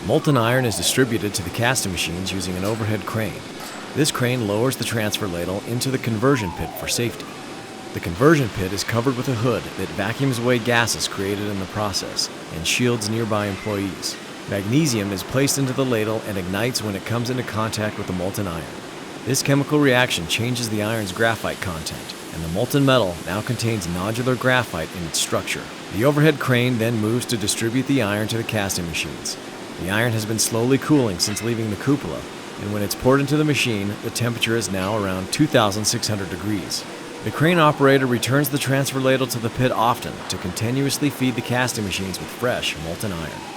Molten iron is distributed to the casting machines using an overhead crane. This crane lowers the transfer ladle into the conversion pit for safety. The conversion pit is covered with a hood that vacuums away gases created in the process and shields nearby employees. Magnesium is placed into the ladle and ignites when it comes into contact with the molten iron. This chemical reaction changes the iron's graphite content, and the molten metal now contains nodular graphite in its structure. The overhead crane then moves to distribute the iron to the casting machines. The iron has been slowly cooling since leaving the cupola, and when it's poured into the machine, the temperature is now around 2,600 degrees. The crane operator returns the transfer ladle to the pit often to continuously feed the casting machines with fresh molten iron.